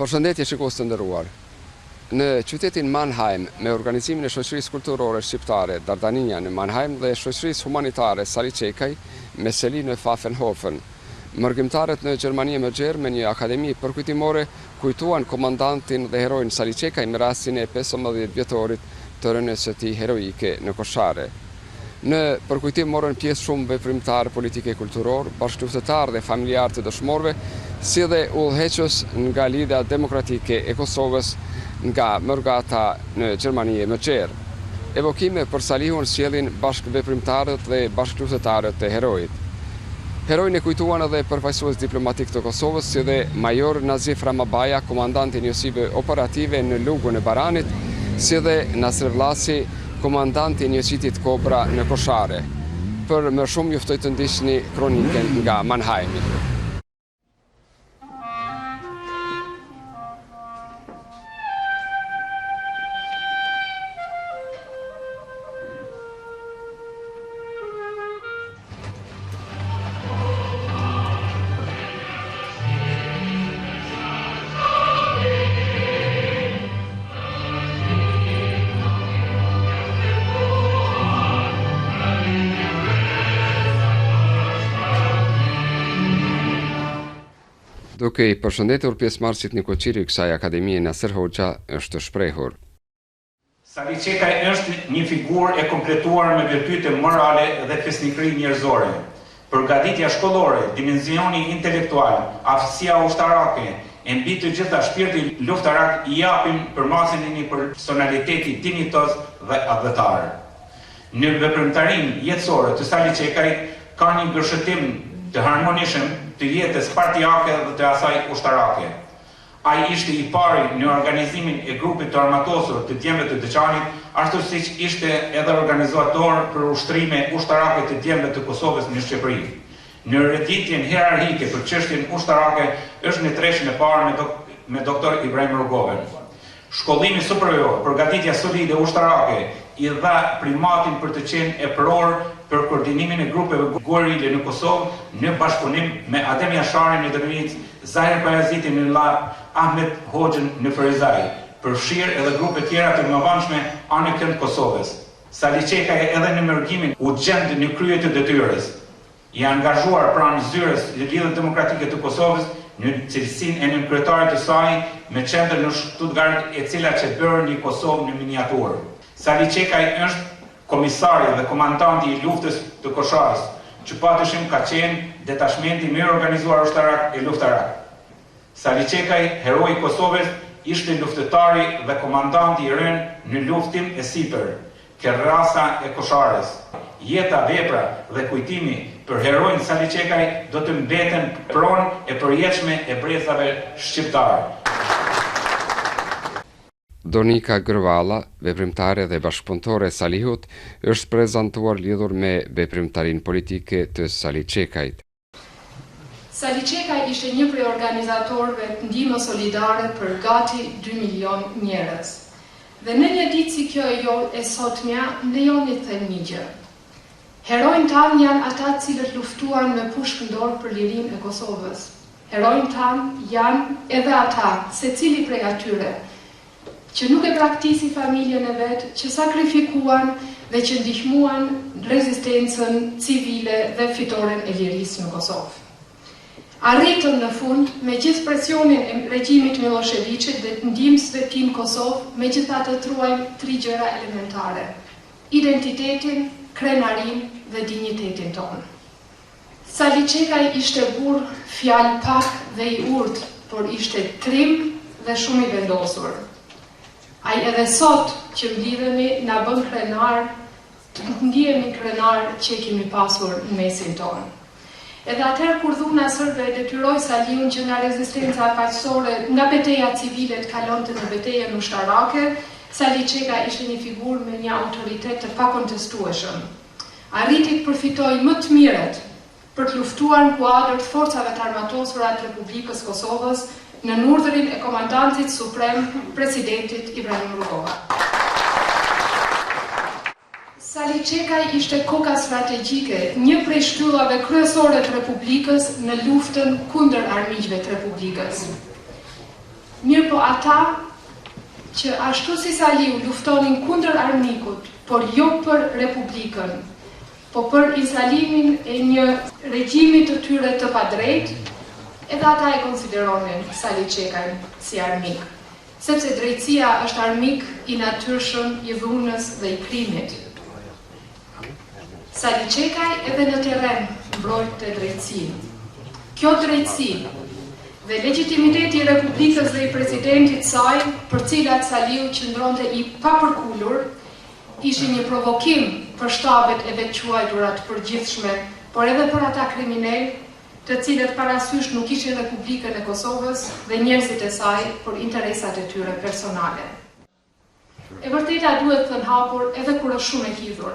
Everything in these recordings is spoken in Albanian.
Përshëndetje shikues të nderuar. Në qytetin Mannheim, me organizimin e shoqërisë kulturore shqiptare Dardania në Mannheim dhe shoqërisë humanitare Sali Çekaj me seli në Pfaffenhofen, mërgjimtarët në Gjermani e Mëgjer me një akademi përkujtimore kujtuan komandantin dhe heroin Sali Çekaj në rastin e 15 vjetorit të rënies së tij heroike në Koshare. Në përkujtim morën pjesë shumë veprimtarë politike e kulturor, bashkëluftëtarë dhe familjarë të dëshmorëve, si dhe udhëheqës nga Lidhja Demokratike e Kosovës nga Mërgata në Gjermani e Mëgjer. Evokime për Salihun sjellin bashkëveprimtarët dhe bashkëluftëtarët e heroit. Heroin e kujtuan edhe përfaqësues diplomatik të Kosovës, si dhe Major Nazif Ramabaja, komandanti i njësive operative në Lugun e Baranit, si dhe Nasr Vllasi, komandanti i njësitit Kobra në Koshare. Për më shumë juftoj të ndiqni kronikën nga Mannheimi. Duke i përshëndetur pjesëmarrësit një koqiri kësaj akademie Nasir Hoxha është shprehur. Sali Çekaj është një figurë e kompletuar me virtyte morale dhe fesnikëri njerëzore. Përgatitja shkollore, dimensioni intelektual, aftësia ushtarake, e mbi të gjitha shpirti luftarak I japin përmasin e një personaliteti dinjitos dhe adhëtar. Në veprimtarinë jetësore të Sali Çekaj ka një gërshëtim të harmonishëm të jetës partijake dhe të asaj ushtarake. Ai ishte I pari në organizimin e grupit të armatosur të djemve të Deçanit, ashtu siç ishte edhe organizator për ushtrime ushtarake të djemve të Kosovës në Shqipëri. Në rrjedhitjen hierarkike për çështjen ushtarake është në treshën e parë me doktor Ibrahim Rrugoven. Shkollimi superior, përgatitja solide ushtarake I dha primatin për të qenë e përor për koordinimin e grupeve guerile në Kosovë në bashkëpunim me Adem Jasharin në Drinic, Zahir Bajazitin në Lap, Ahmet Hoxhën në Ferizaj, përfshirë edhe grupe tjera të mëvanshme anë kënd Kosovës. Sali Çekaj edhe në mërgimin u gjendë në krye të detyrës. I angazhuar pranë zyrës Lidhjes Demokratike të Kosovës në cilësinë e nënkryetarit të saj me qendër në Stuttgart, e cila që bërë një Kosovë në miniaturë. Sali Çekaj është komisari dhe komandanti I luftës të Kosharës, që patyshim ka qenë detashmenti më I organizuar ushtarak e luftarak. Sali Çekaj, heroi I Kosovës, ishte luftëtari dhe komandanti I rënë në luftim e sipër, Kerrasa e Kosharës. Jeta, vepra dhe kujtimi për heroin Sali Çekaj do të mbeten pronë e përjetshme e brezave shqiptarë. Donika Gërvalla, veprimtare dhe bashkëpunëtore e Salihut, është prezantuar lidhur me veprimtarinë politike të Sali Çekajt. Sali Çekaj ishte një prej organizatorëve të ndihmës solidare për gati 2 milion njerëz. Dhe në një ditë si kjo e sotmja, lejoni të them një gjë. Herojnë tanë janë ata cilët luftuan me pushkë dorë për lirinë e Kosovës. Herojnë tanë janë edhe ata, secili prej atyre, që nuk e praktisi familjen e vetë, që sakrifikuan dhe që ndihmuan rezistencën civile dhe fitoren e lirisë në Kosovë. Arritën në fund, me gjithë presionin e regjimit Miloševićit dhe ndihmësve tim Kosovë, megjithatë truajmë 3 gjëra elementare: identitetin, krenarin dhe dinjitetin tonë. Sali Çekaj ishte burr, fjalë pak dhe I urtë, por ishte trim dhe shumë I vendosur. Ai edhe sot që mblidhemi na bën krenar, të ndihemi krenar që kemi pasur në mesin tonë. Edhe atëherë kur dhuna sërbe detyroi Salihun që nga rezistenca paqësore, nga betejë civile të kalonte në betejën ushtarake, Sali Çekaj ishte një figurë me një autoritet të pakontestueshëm. Arriti të përfitoi më të mirët për të luftuar në kuadër të forcave të armatosura të Republikës Kosovës në urdhrin e komandantit suprem, presidentit Ibrahim Rugova. Sali Çekaj ishte koka strategjike, një prej shtyllave kryesore të Republikës në luftën kundër armiqve të Republikës. Mirë po ata që ashtu si Saliu luftonin kundër armikut, por jo për Republikën, po për instalimin e një regjimi të tyre të padrejtë, edhe ata e konsideronin Saliçekajn si armik, sepse drejtësia është armik i natyrshëm, i dhunës dhe i krimit. Saliçekaj edhe në terren mbrojtë drejtësinë. Kjo drejtësi dhe legitimiteti i Republikës dhe i presidentit saj, për cilat Saliu qëndronte i papërkullur, ishin një provokim për shtabet e veçuajtura të përgjithshme, por edhe për ata kriminal, të cilët parasysh nuk ishin Republikën e Kosovës dhe njerëzit e saj për interesat e tyre personale. E vërteta duhet thënë hapur edhe kur është shumë e hidhur.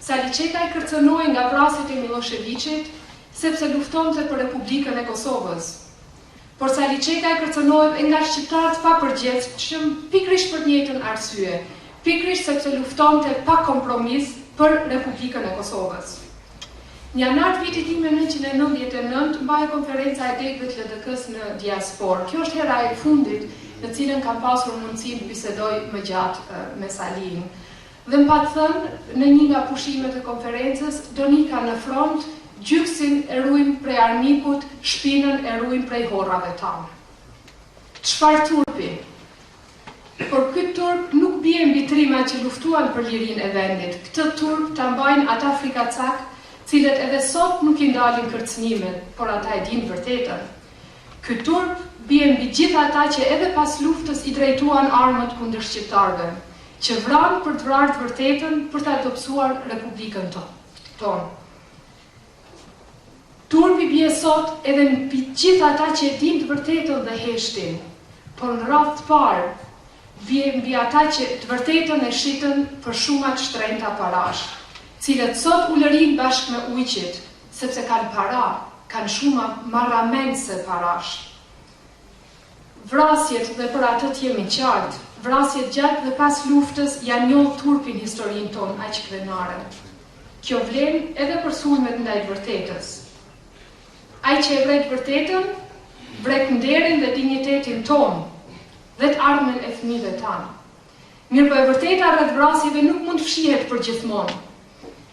Saliçekaj kërcënohej nga vrasjet e Miloševićit sepse luftonte për Republikën e Kosovës. Por Saliçekaj kërcënohej nga shqiptarët pa përgjithshëm pikërisht për të njëjtën arsye, pikërisht sepse luftonte pa kompromis për Republikën e Kosovës. Në janar vitit 1999 mbahej konferenca e degëve të LDK-s në diasporë. Kjo është hera e fundit në cilën kam pasur mundësi të bisedoj më gjatë me Salin. Dhe më patë thënë, në një nga pushimet e konferencës, Donika në front, gjyksin e ruajmë prej armikut, shpinën e ruajmë prej horrave tanë. Çfarë turpi? Por këtë turp nuk bie mbi trimat që luftuan për lirinë e vendit. Këtë turp ta mbajnë ata frikacak, cilët edhe sot nuk i ndalin kërcënimet, por ata e dinë vërtetën. Ky turp bie mbi gjithë ata që edhe pas luftës i drejtuan armët kundër shqiptarëve, që vranë për të vrarë të vërtetën për të dobësuar Republikën tonë. Turpi bie sot edhe mbi gjithë ata që e dinë të vërtetën dhe heshtin, por në radhë të parë bie mbi ata që të vërtetën e shitën për shumat shtrenjta parash, cilët sot ulërin bashkë me ujqit, sepse kanë para, kanë shuma marramen se parash. Vrasjet dhe për atë të jemi qartë, vrasjet gjatë dhe pas luftës janë njollë turpin historinë tonë aq krenare. Kjo vlen edhe për sulmet ndaj të vërtetës. Ai që e vret vërtetën, vret nderin dhe dignitetin tonë, dhe të ardhmen e fëmijëve tanë. Mirë po e vërteta rreth vrasjeve nuk mund të fshihet për gjithmonë.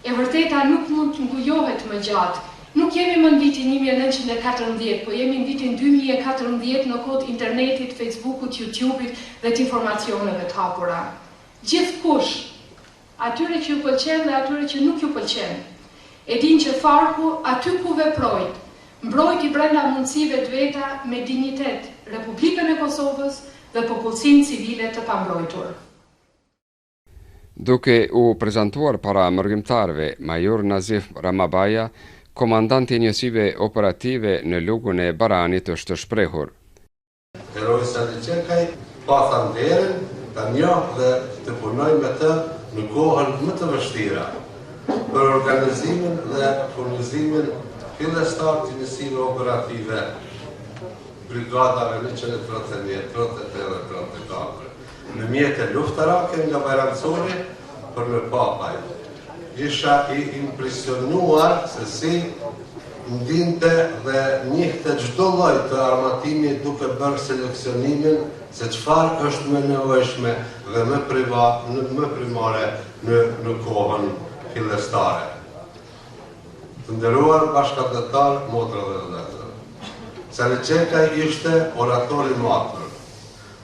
E vërteta nuk mund të ngujohet më gjatë. Nuk jemi më në vitin 1914, po jemi në vitin 2014 në kohë të internetit, Facebookut, YouTubeit dhe të informacioneve të hapura. Gjithkush, atyre që ju pëlqen dhe atyre që nuk ju pëlqen, e din që Farku aty ku veprojt, mbrojti brenda mundësive të veta me dignitet Republikën e Kosovës dhe popullsinë civile të pambrojtur. Duke u prezantuar para mërgjimtarëve, Major Nazif Ramabaja, komandanti i njësive operative në lugun e Baranit, është shprehur. Heroi Saliçekaj pata nderin, ta njoh dhe të punoj me të në kohën më të vështira për organizimin dhe furnizimin fillestar të njësive operative brigadave 131, 33 dhe 34. Në mjetë luftarake nga Bajramcori për në Papaj. Isha i impresionuar se si ndinte dhe njihte çdo lloj të armatimit duke bërë seleksionimin se çfarë është më nevojshme dhe më primare në kohën fillestare. Të nderuar bashkëdhetar, motra dhe vëllezër. Saliçekaj ishte orator i matur.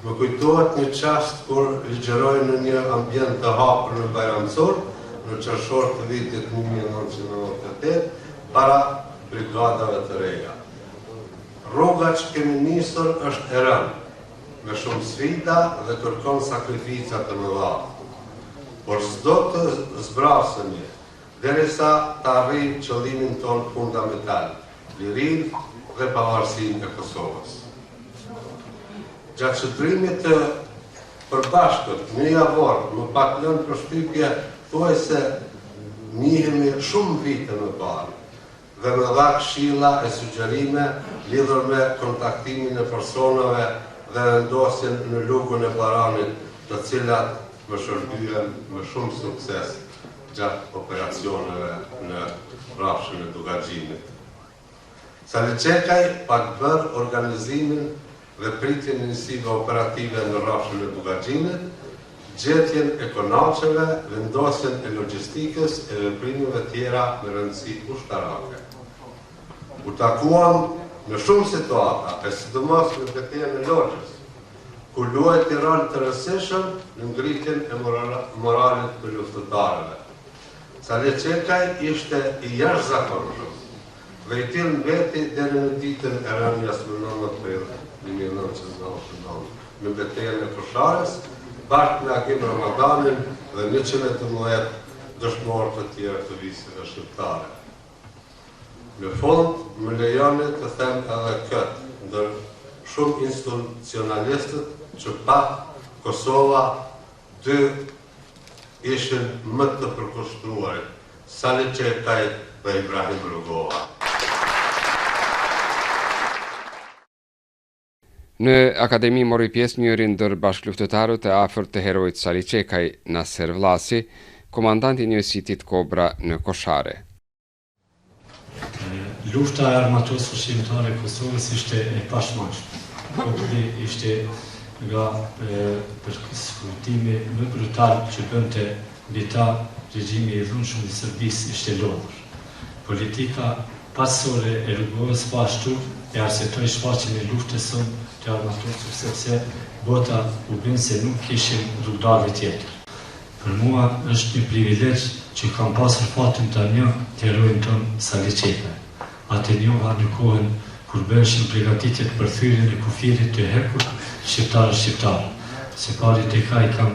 Më kujtohet një çast kur ligjeroi në një ambient të hapur në Bajramcor, në qershor të vitit 1998, para brigadave të reja. Rruga që kemi nisur është e rëndë, me shumë sfida dhe kërkon sakrifica të mëdha. Por s'do të zbrasemi, derisa të arrijmë qëllimin ton fundamental, lirinë dhe pavarësinë e Kosovës. Gjatë shëtërimit të përbashkët, në javor, më pak lënë përshtypje, thuaj se njihemi shumë vite më parë, dhe më dha këshilla e sugjerime lidhur me kontaktimin e personave dhe vendosin në lugun e Baranit, të cilat më shërbyen me shumë sukses gjatë operacioneve në rrafshën e Dugaxhinit. Saliçekaj pak bërë organizimin dhe pritjen e njësive operative në rrafshën e Bugaxhinit, gjetjen e konaqeve, vendosjen e logjistikës e veprimeve tjera me rëndësi ushtarake. U takuam në shumë situata, e sidomos në betejën e Logjës, ku luajti rol të rëndësishëm në ngritjen e moralit të luftëtarëve. Sali Çekaj ishte i jashtëzakonshëm dhe i tillë mbeti deri në ditën e rënies më 9 prill 1999 në betejën e Kosharës, bashkë me Agim Ramadanin dhe 111 dëshmorë të tjerë të visjeve shqiptare. Në fund, më lejoni të them edhe këtë, ndër shumë institucionalistët që pa Kosova dy ishin më të përkushtruarit, Sali Çekaj dhe Ibrahim Rugova. Në akademi mori pjesë njëri ndër bashkëluftëtarët e afërt të heroit Sali Çekaj, Naser Vllasi, komandanti i njësitit Kobra në Koshare. Lufta e armatosur shqiptare e Kosovës ishte e pashmangshme. Kopri ishte nga përkutimi më brutal që bënte mbi ta regjimi i dhunshëm i Serbisë ishte lodhur. Politika pasore e Rugovës po ashtu e arsyetoi shfaqjen e luftës së të armatosur sepse bota u bën se nuk kishin rrugdalë tjetër. Për mua është një privilegj që kam pasur fatin ta njoh heroin ton Sali Çekaj. Atë njoha në kohën kur bëheshin përgatitjet për thyrjen e kufirit të hekur shqiptar. Se pari të kaj kam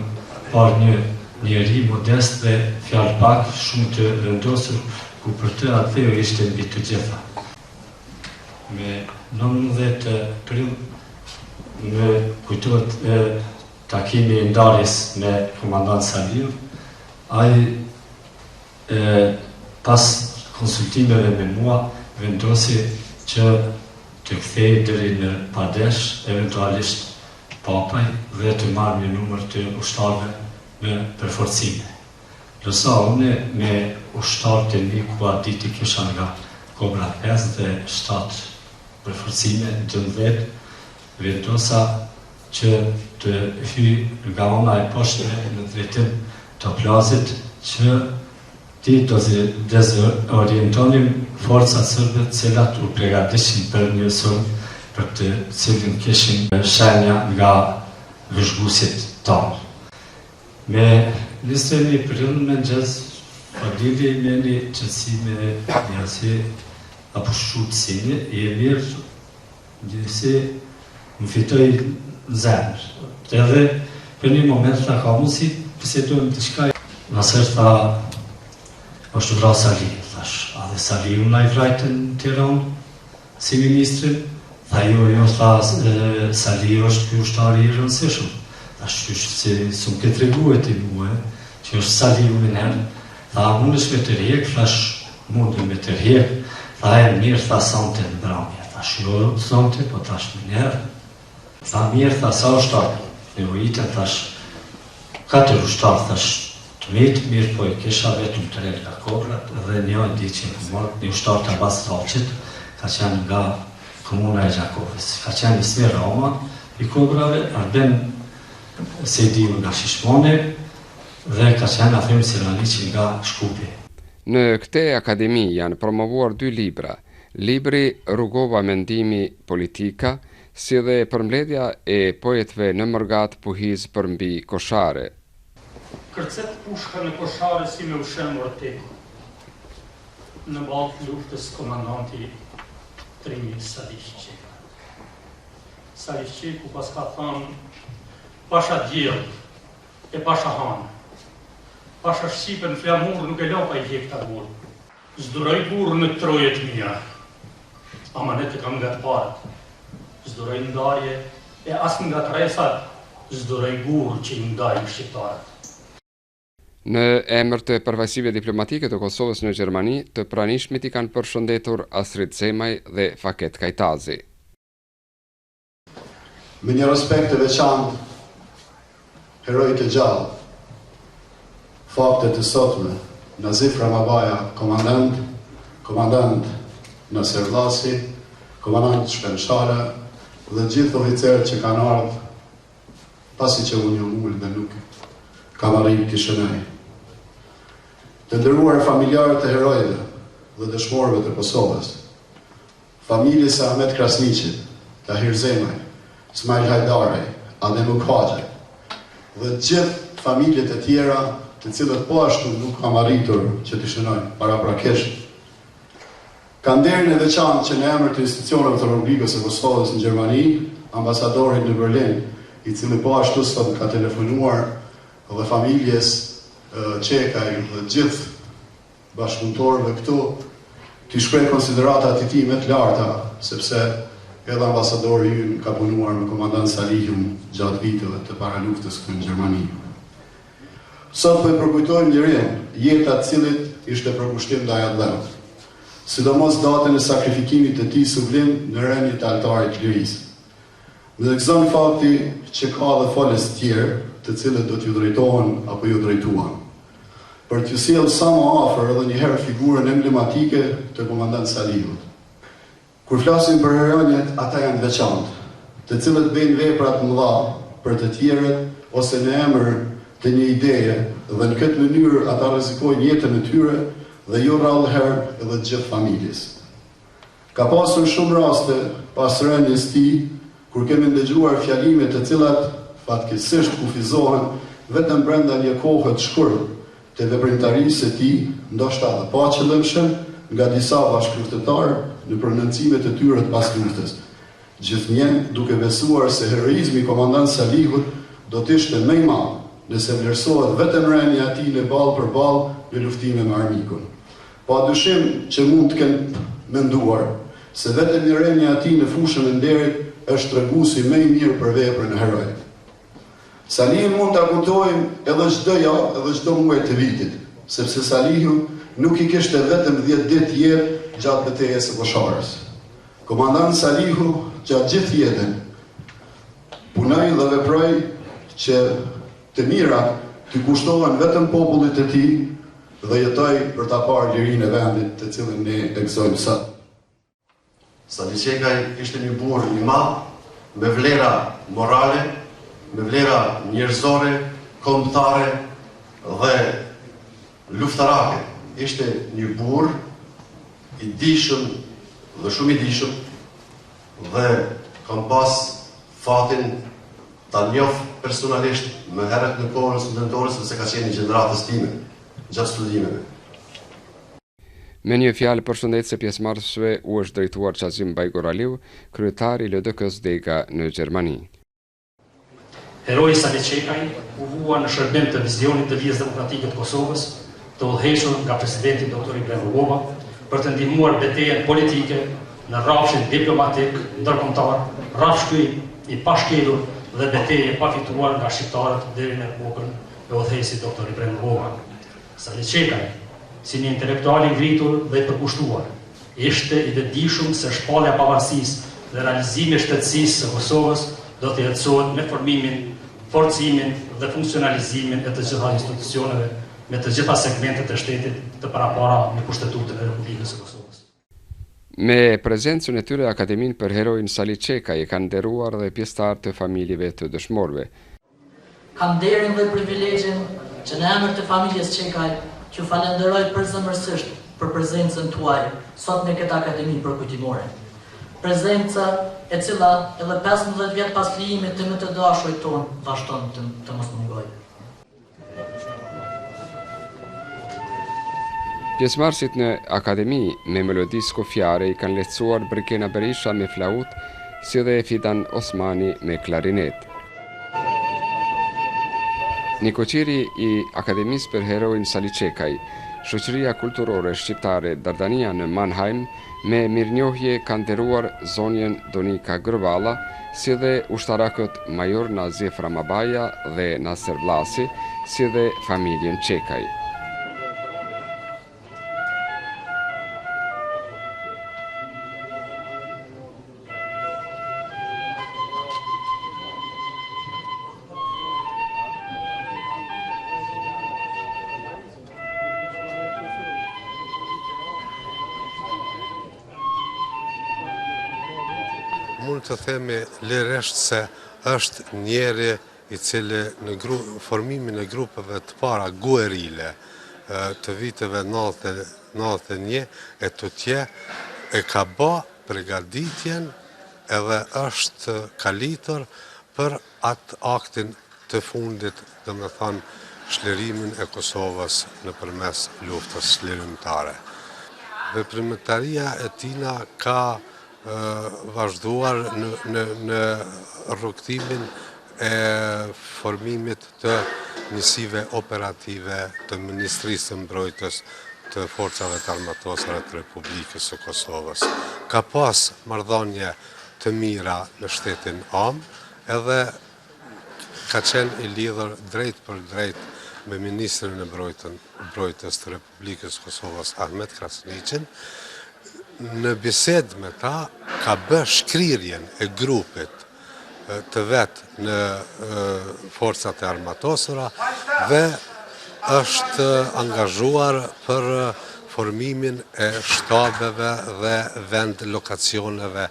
parë një njeri modest dhe fjalë pak, shumë të vendosur, ku për të atheu ishte mbi të gjitha. Me 19 prill më kujtohet takimi i ndarjes me komandant Saliu. Ai pas konsultimeve me mua vendosi që të kthej deri në Padesh, eventualisht Papaj, dhe të marrë një numër të ushtarëve në përforcime. Lësa une me ushtarët e mi ku atë ditë kisha nga Kobra 5 dhe 7 përforcime 12, vendosa që të hyj nga ona e poshtëve në drejtim të plazit që ti do dezorientonim forcat sërbe cilat u përgatishin për një sulm për të cilin kishin shenja nga vëzhguesit tanë. Me 21 prill me nxez, Fadili me një qëtësime njësi apo shqutësini, i e mirë njësi më fitoj në zemër. Edhe për një moment të ka mundësi, pëse dojmë të shkaj. Naser tha, është vra Sali, thash, a dhe Sali unë a i vrajtën në Tiranë si ministrin, tha jo, tha, Sali është kjo ushtari i rëndësishëm. Thash, që s'u më këtë reguet i muë, që është Sali unë në herë, tha, unë është me të rjek, thash, mundë me të rjek, tha, e mirë, tha, sante në bramja, thash, jo, sante, po thash me njerë. Tha, mirë, tha, sa ushtarë, në ujitën, thash, 4 ushtarë, thash, të mirë, po i kisha vetëm të rejtë nga Kobrat dhe një di që më morë një ushtarë të basë Raqit, ka qenë nga komuna e Gjakovës. Ka qenë Ismir Roma i Kobrave, Arben Sediu nga Shishmoni dhe ka qenë Afrim Siranici nga Shkupi. Në këte akademi janë promovuar 2 libra, libri Rugova mendimi politika, si dhe përmbledhja e poetëve në Mërgat Puhiz për mbi Koshare. Kërcet pushka në Koshare si me ushem vërteku. Në balë luftës komandanti Trimi Sali Çekaj. Sali Çeku pas ka thanë, pasha djellë e pasha hanë. Pasha shqipen flamur nuk e lapa i hjek të burë. Zduraj burë në trojet mija, ama ne të kam nga të parët. Zduraj ndarje e asë nga të resat, zduraj burë që i ndajnë shqiptarët. Në emër të përfaqësive diplomatike të Kosovës në Gjermani, të pranishmit i kanë përshëndetur Astrid Zemaj dhe Faket Kajtazi. Me një respekt të veçantë, herojt e gjallë, faktet e sotme, Nazif Ramabaja, komandant Naser Vllasi, komandant Shpenshara, dhe gjithë oficerët që kanë ardhur pasi që unë jam ullë dhe nuk kam arrit të shënoj. Të nderuar familjarët e herojve dhe dëshmorëve të Kosovës, familjes e Ahmet Krasniqit, Tahir Zemaj, Ismail Hajdaraj, Adem Ukhaxhe dhe gjithë familjet e tjera të cilët po ashtu nuk kam arritur që të shënoj paraprakesh. Kam nderin e veçantë që në emër të institucioneve të Republikës së Kosovës në Gjermani, ambasadorit në Berlin, i cili po ashtu sot ka telefonuar dhe familjes Çekaj dhe gjithë bashkëpunëtorëve këtu, t'i shpreh konsideratat e tij më të larta, sepse edhe ambasadori ynë ka punuar me komandant Salihun gjatë viteve të paraluftës këtu në Gjermani. Sot po e përkujtojmë njërin, jeta e cilit ishte përkushtim ndaj Allahut, sidomos datën e sakrifikimit të tij sublim në rrënjë të altarit të lirisë. Dhe gëzon fakti që ka dhe falës tjerë, të cilët do t'ju drejtohen apo ju drejtuan, për t'ju sjellë sa më afër edhe një herë figurën emblematike të komandant Salihut. Kur flasim për heronjet, ata janë veçantë, të cilët bëjnë vepra të mëdha për të tjerët ose në emër të një ideje, dhe në këtë mënyrë ata rrezikojnë jetën e tyre dhe jo rrallëherë edhe të gjithë familjes. Ka pasur shumë raste pas rënies së tij, kur kemi ndëgjuar fjalime të cilat fatkeqësisht kufizohen vetëm brenda një kohe të shkurtër të veprimtarisë së tij, ndoshta edhe pa qëllimshëm, nga disa bashkëluftëtarë në prononcimet e tyre të pasluftës, gjithnjë duke besuar se heroizmi i komandant Salihut do të ishte më i madh nëse vlerësohet vetëm rënia e tij në ballë për ballë në luftime me armikun. Padyshim që mund të kenë menduar se vetëm një rënia e tij në fushën e nderit është treguesi më i mirë për veprën e herojit. Salihin mund ta kujtojmë edhe çdo javë, edhe çdo muaj të vitit, sepse Salihu nuk i kishte vetëm 10 ditë jetë gjatë betejës së Kosharës. Komandant Salihu gjatë gjithë jetën punoi dhe veproi që të mirat t'i kushtohen vetëm popullit të tij dhe jetoi për ta parë lirinë e vendit të cilën ne e gëzojmë sot. Salih Çekaj ishte një burr i madh, me vlera morale, me vlera njerëzore, kombëtare dhe luftarake. Ishte një burr i dijshëm dhe shumë i dijshëm dhe kam pas fatin ta njoh personalisht më herët në kohën studentore sepse ka qenë gjendratës time gjatë studimeve. Me një fjalë përshëndetje pjesëmarrësve u është drejtuar Qazim Bajgoraliu, kryetari i LDK-s Dega në Gjermani. Heroi Salih Çekaj u vua në shërbim të vizionit të vijës demokratike të Kosovës, të udhëhequr nga presidenti Dr. Ibrahim Rugova, për të ndihmuar betejën politike në rrafshin diplomatik ndërkombëtar, rrafsh i pashkelur dhe betejë pa fituar nga shqiptarët deri në epokën e udhëheqësit Dr. Ibrahim Rugova. Salih Çekaj, si një intelektual i ngritur dhe i përkushtuar, ishte i vetëdijshëm se shpallja e pavarësisë dhe realizimi i shtetësisë së Kosovës do të jetësohet me formimin, forcimin dhe funksionalizimin e të gjitha institucioneve me të gjitha segmentet e shtetit të parapara në Kushtetutën e Republikës së Kosovës. Me prezencën e tyre, Akademinë për Herojin Salih Çekaj kanë nderuar dhe pjesëtarë të familjeve të dëshmorëve. Kam nderin dhe privilegjin që në emër të familjes Çekaj që falenderoj përzemërsisht për prezencën tuaj sot në këtë akademi përkujtimore. Prezenca e cila edhe 15 vjet pas lijimit të më të dashurit ton vazhdon të mos mungojë. Pjesëmarrësit në akademi me melodi skofjare i kanë lehtësuar Brikena Berisha me flaut, si dhe Fidan Osmani me klarinet. Një koqiri i Akademisë për Herojin Salih Çekaj, shoqëria kulturore shqiptare Dardania në Mannheim, me mirënjohje kanë nderuar zonjën Donika Gërvalla, si dhe ushtarakët Major Nazif Ramabaja dhe Nasser Vllasi, si dhe familjen Çekaj. mund të themi lirisht se është njeri i cili në formimin e grupeve të para guerile të viteve 91 e të tje e ka bë përgatitjen edhe është kalitor për atë aktin të fundit, dhe me thonë shlirimin e Kosovës në përmes luftës shlirimtare. Veprimtaria e tina ka vazhduar në rrugtimin e formimit të njësive operative të Ministrisë të Mbrojtjes të Forcave të Armatosore të Republikës së Kosovës. Ka pas marrëdhënie të mira në shtetin Am, edhe ka qenë i lidhur drejt për drejt me Ministrin e Mbrojtjes të Republikës së Kosovës Ahmet Krasniqin. Në bisedë me ta ka bërë shkrirjen e grupit të vetë në forcat e armatosura dhe është angazhuar për formimin e shtabeve dhe vend lokacioneve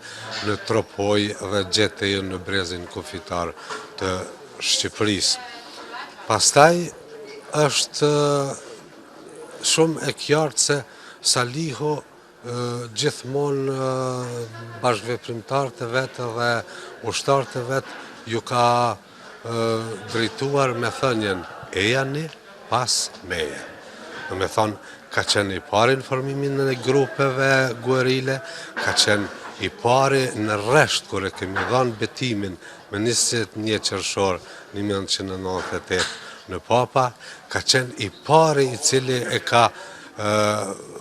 në Tropoj dhe Gjetej në brezin kufitar të Shqipërisë. Pastaj është shumë e qartë se Salihu gjithmonë bashkëveprimtarët e vetë dhe ushtarët e vetë ju ka drejtuar me thënien e jani pas meje. Në me thonë, ka qenë i pari në formimin e grupeve guerile, ka qenë i pari në rresht kër e kemi dhanë betimin me 21 qershor 1998 në Papa, ka qenë i pari i cili e ka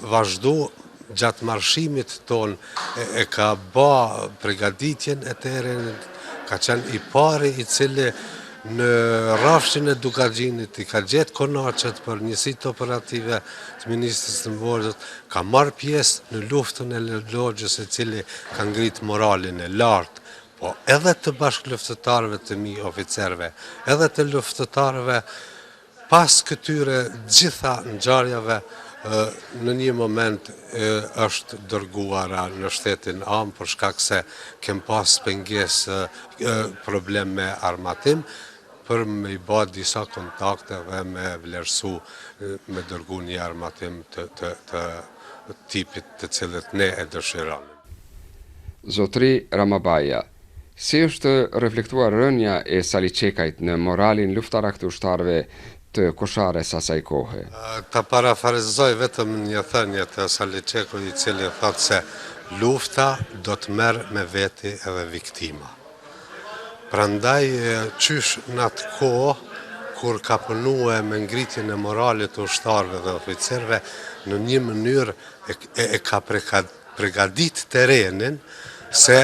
vazhdu gjatë marshimit ton, e ka ba përgatitjen e terenit, ka qenë i pari i cili në rrafshin e Dukagjinit i ka gjetë konaqet për njësit operative të Ministrisë të Mbrojtjes, ka marrë pjesë në luftën e Logjës e cili ka ngrit moralin e lartë, po edhe të bashkëluftëtarëve të mi oficerve, edhe të luftëtarëve pas këtyre gjitha ngjarjeve në një moment është dërguara në shtetin Am për shkak se kem pas pengesë problem me armatim, për me i ba disa kontakte dhe me vlerësu me dërgu një armatim të tipit të cilët ne e dëshironim. Zotri Ramabaja, si është reflektuar rënja e Saliçekajt në moralin luftarak të ushtarëve të Koshares asaj kohe? Ta parafrazoj vetëm një thënie të Saliçekut i cili thotë se lufta do të merr me veti edhe viktima. Prandaj qysh në atë kohë kur ka punue me ngritjen e moralit të ushtarëve dhe oficerëve në një mënyrë e ka përgatit terrenin se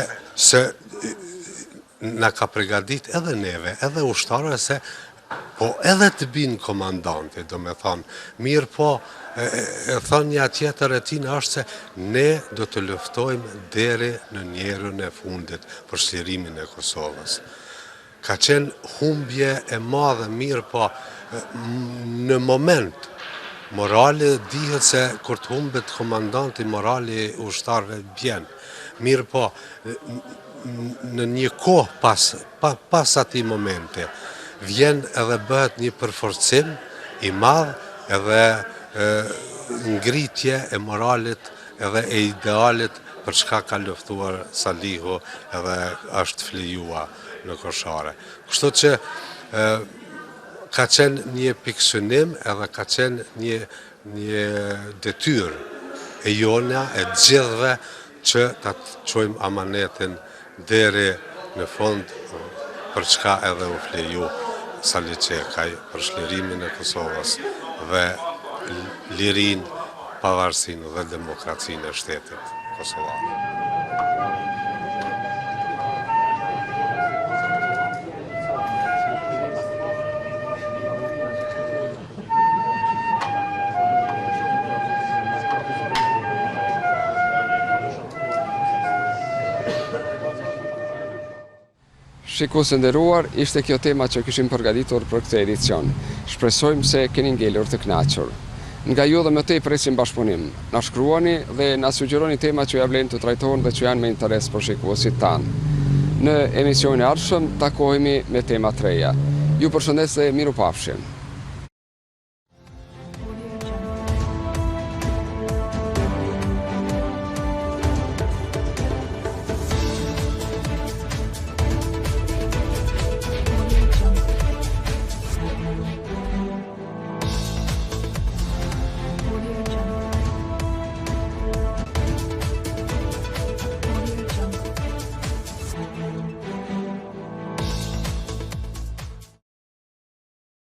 na ka përgatit edhe neve, edhe ushtarëve se po edhe të binë komandanti, do me thonë, mirë po, e thonë një tjetër e tina është se ne do të luftojmë deri në njerën e fundit për shlirimin e Kosovës. Ka qenë humbje e madhe, mirë po, në moment, morali dihet se kur të humbet komandanti, morali ushtarëve bjen. Mirë po, në një kohë pas ati momente, vjen edhe bëhet një përforcim i madh edhe ngritje e moralit edhe e idealit për çka ka luftuar Salihu edhe është flijua në Koshare. Kështu që ka qenë një pikësynim edhe ka qenë një detyrë e jona e gjithëve që ta çojmë amanetin deri në fund për çka edhe u fliju Saliçekaj për shlirimin e Kosovës dhe lirin, pavarësinë dhe demokracinë e shtetit kosovar. Shikues të nderuar, ishte kjo tema që kishim përgatitur për këtë edicion. Shpresojmë se keni ngelur të kënaqur. Nga ju dhe më tej presim bashkëpunim. Na shkruani dhe na sugjeroni tema që ja vlen të trajtohen dhe që janë me interes për shikuesit tanë. Në emisionin e ardhshëm takohemi me tema të reja. Ju përshëndes dhe mirupafshim.